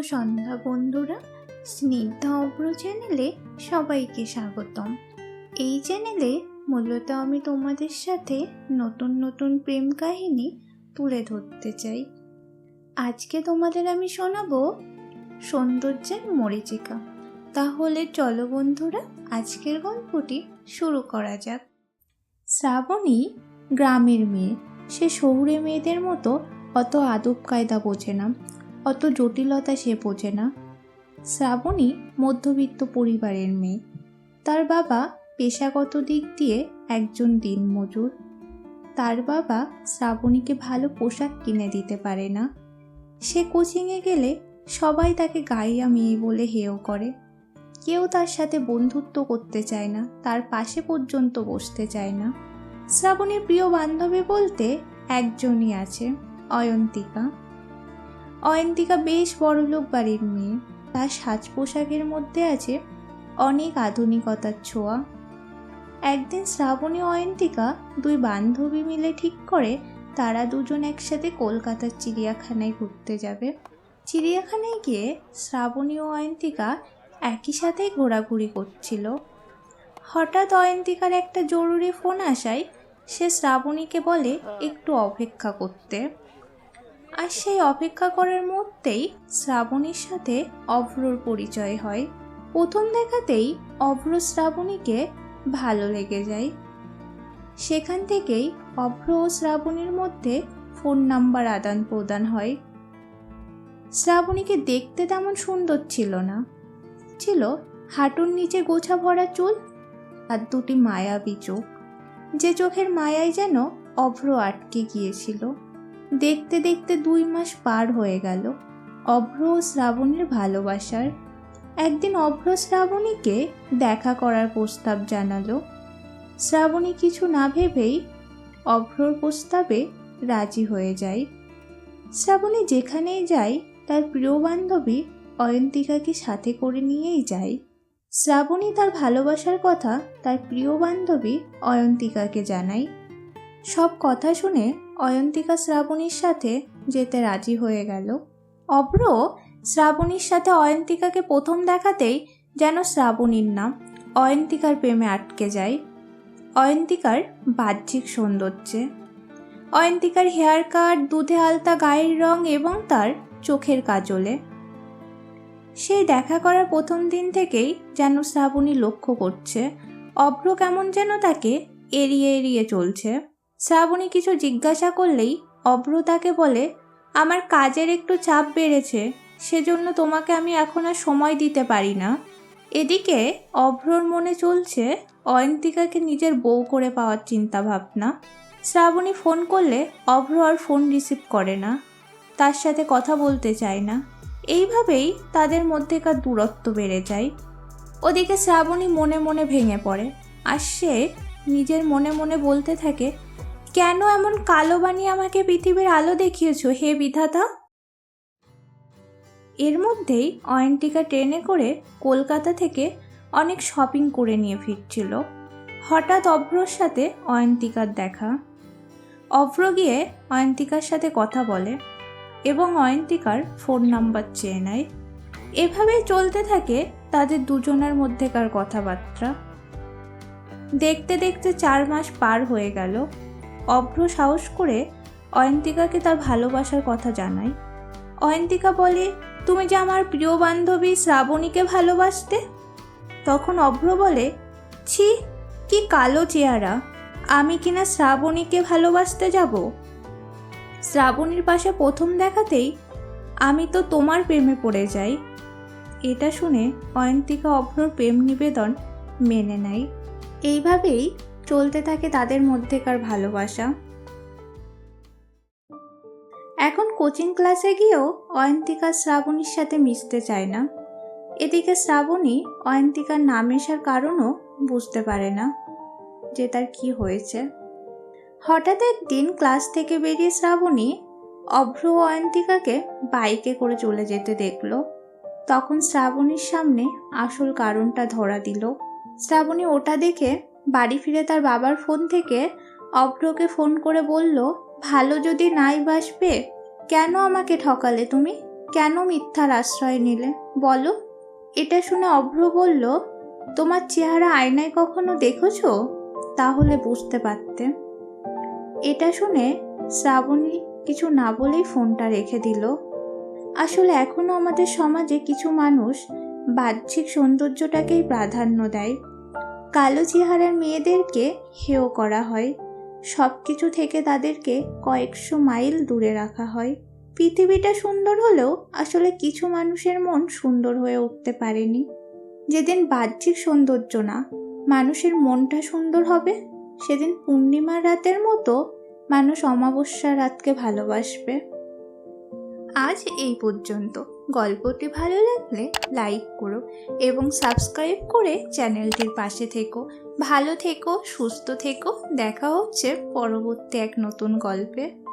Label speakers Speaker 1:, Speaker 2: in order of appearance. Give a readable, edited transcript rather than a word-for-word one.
Speaker 1: সন্ধ্যা বন্ধুরা, স্নিগ্ধা অভ্র চ্যানেলে সবাইকে স্বাগতম। এই চ্যানেলে মূলত আমি তোমাদের সাথে নতুন নতুন প্রেম কাহিনী তুলে ধরতে চাই। আজকে তোমাদের আমি শোনাবো সৌন্দর্যের মরীচিকা। তাহলে চলো বন্ধুরা, আজকের গল্পটি শুরু করা যাক। শ্রাবণী গ্রামের মেয়ে। সে শহুরে মেয়েদের মতো অত আদব কায়দা বোঝে না, অত জটিলতা সে বোঝে না। শ্রাবণী মধ্যবিত্ত পরিবারের মেয়ে। তার বাবা পেশাগত দিক দিয়ে একজন দিনমজুর। তার বাবা শ্রাবণীকে ভালো পোশাক কিনে দিতে পারে না। সে কোচিংয়ে গেলে সবাই তাকে গাইয়া মেয়ে বলে হেয় করে। কেউ তার সাথে বন্ধুত্ব করতে চায় না, তার পাশে পর্যন্ত বসতে চায় না। শ্রাবণীর প্রিয় বান্ধবী বলতে একজনই আছে, অয়ন্তিকা। অয়ন্তিকা বেশ বড়লোক বাড়ির মেয়ে। তার সাজ পোশাকের মধ্যে আছে অনেক আধুনিকতার ছোঁয়া। একদিন শ্রাবণী অয়ন্তিকা দুই বান্ধবী মিলে ঠিক করে তারা দুজন একসাথে কলকাতার চিড়িয়াখানায় ঘুরতে যাবে। চিড়িয়াখানায় গিয়ে শ্রাবণী ও অয়ন্তিকা একই সাথেই ঘোরাঘুরি করছিল। হঠাৎ অয়ন্তিকার একটা জরুরি ফোন আসায় সে শ্রাবণীকে বলে একটু অপেক্ষা করতে। আর সেই অপেক্ষা করার মধ্যেই শ্রাবণীর সাথে অভ্রর পরিচয় হয়। প্রথম দেখাতেই অভ্র শ্রাবণীকে ভালো লেগে যায়। সেখান থেকেই অভ্র ও শ্রাবণীর মধ্যে ফোন নাম্বার আদান প্রদান হয়। শ্রাবণীকে দেখতে তেমন সুন্দর ছিল না, ছিল হাঁটুর নিচে গোছা ভরা চুল আর দুটি মায়াবী চোখ, যে চোখের মায়ায় যেন অভ্র আটকে গিয়েছিল। দেখতে দেখতে 2 মাস পার হয়ে গেল অভ্র ও শ্রাবণীর ভালোবাসার। একদিন অভ্র শ্রাবণীকে দেখা করার প্রস্তাব জানালো। শ্রাবণী কিছু না ভেবেই অভ্রর প্রস্তাবে রাজি হয়ে যায়। শ্রাবণী যেখানেই যায় তার প্রিয় বান্ধবী অয়ন্তিকাকে সাথে করে নিয়েই যায়। শ্রাবণী তার ভালোবাসার কথা তার প্রিয় বান্ধবী অয়ন্তিকাকে জানায়। সব কথা শুনে অয়ন্তিকা শ্রাবণীর সাথে যেতে রাজি হয়ে গেল। অভ্র শ্রাবণীর সাথে অয়ন্তিকাকে প্রথম দেখাতেই যেন শ্রাবণীর নাম অয়ন্তিকার প্রেমে আটকে যায়। অয়ন্তিকার বাহ্যিক সৌন্দর্যে, অয়ন্তিকার হেয়ার কাট, দুধে আলতা গায়ের রং এবং তার চোখের কাজলে। সেই দেখা করার প্রথম দিন থেকেই যেন শ্রাবণী লক্ষ্য করছে অভ্র কেমন যেন তাকে এড়িয়ে এড়িয়ে চলছে। শ্রাবণী কিছু জিজ্ঞাসা করলেই অভ্র তাকে বলে, আমার কাজের একটু চাপ বেড়েছে, সেজন্য তোমাকে আমি এখন আর সময় দিতে পারি না। এদিকে অভ্রর মনে চলছে অয়ন্তিকাকে নিজের বউ করে পাওয়ার চিন্তা ভাবনা। শ্রাবণী ফোন করলে অভ্র আর ফোন রিসিভ করে না, তার সাথে কথা বলতে চায় না। এইভাবেই তাদের মধ্যেকার দূরত্ব বেড়ে যায়। ওদিকে শ্রাবণী মনে মনে ভেঙে পড়ে আর সে নিজের মনে মনে বলতে থাকে, কেন এমন কালো বানিয়ে আমাকে পৃথিবীর আলো দেখিয়েছো হে বিধাতা। এর মধ্যেই অয়ন্তিকা ট্রেনে করে কলকাতা থেকে অনেক শপিং করে নিয়ে ফিরছিল। হঠাৎ অভ্রর সাথে অয়ন্তিকার দেখা। অভ্র গিয়ে অয়ন্তিকার সাথে কথা বলে এবং অয়ন্তিকার ফোন নাম্বার চেয়ে নেয়। এভাবেই চলতে থাকে তাদের দুজনের মধ্যেকার কথাবার্তা। দেখতে দেখতে 4 মাস পার হয়ে গেল। অভ্র সাহস করে অয়ন্তিকাকে তার ভালোবাসার কথা জানায়। অয়ন্তিকা বলে, তুমি যে আমার প্রিয় বান্ধবী শ্রাবণীকে ভালোবাসতে। তখন অভ্র বলে, ছি, কি কালো চেহারা, আমি কিনা শ্রাবণীকে ভালোবাসতে যাব। শ্রাবণীর পাশে প্রথম দেখাতেই আমি তো তোমার প্রেমে পড়ে যাই। এটা শুনে অয়ন্তিকা অভ্রর প্রেম নিবেদন মেনে নেয়। এইভাবেই চলতে থাকে তাদের মধ্যেকার ভালোবাসা। এখন কোচিং ক্লাসে গিয়েও অয়ন্তিকা শ্রাবণীর সাথে মিশতে চায় না। এদিকে শ্রাবণী অয়ন্তিকার না মেশার কারণও বুঝতে পারে না যে তার কি হয়েছে। হঠাৎ একদিন ক্লাস থেকে বেরিয়ে শ্রাবণী অভ্র ও অয়ন্তিকাকে বাইকে করে চলে যেতে দেখল। তখন শ্রাবণীর সামনে আসল কারণটা ধরা দিল। শ্রাবণী ওটা দেখে বাড়ি ফিরে তার বাবার ফোন থেকে অভ্রকে ফোন করে বলল, ভালো যদি নাই বাসবে, কেন আমাকে ঠকালে তুমি, কেন মিথ্যার আশ্রয় নিলে বলো? এটা শুনে অভ্র বলল, তোমার চেহারা আয়নায় কখনো দেখেছো? তাহলে বুঝতে পারতে। এটা শুনে শ্রাবণী কিছু না বলেই ফোনটা রেখে দিল। আসলে এখনো আমাদের সমাজে কিছু মানুষ বাহ্যিক সৌন্দর্যটাকেই প্রাধান্য দেয়। কালো চেহারার মেয়েদেরকে হেয় করা হয়, সব কিছু থেকে তাদেরকে কয়েকশো মাইল দূরে রাখা হয়। পৃথিবীটা সুন্দর হলেও আসলে কিছু মানুষের মন সুন্দর হয়ে উঠতে পারেনি। যেদিন বাহ্যিক সৌন্দর্য না, মানুষের মনটা সুন্দর হবে, সেদিন পূর্ণিমার রাতের মতো মানুষ অমাবস্যার রাতকে ভালোবাসবে। আজ এই পর্যন্ত। গল্পটি ভালো লাগলে লাইক করো এবং সাবস্ক্রাইব করে চ্যানেলটির পাশে থেকো। ভালো থেকো, সুস্থ থেকো। দেখা হচ্ছে পরবর্তী এক নতুন গল্পে।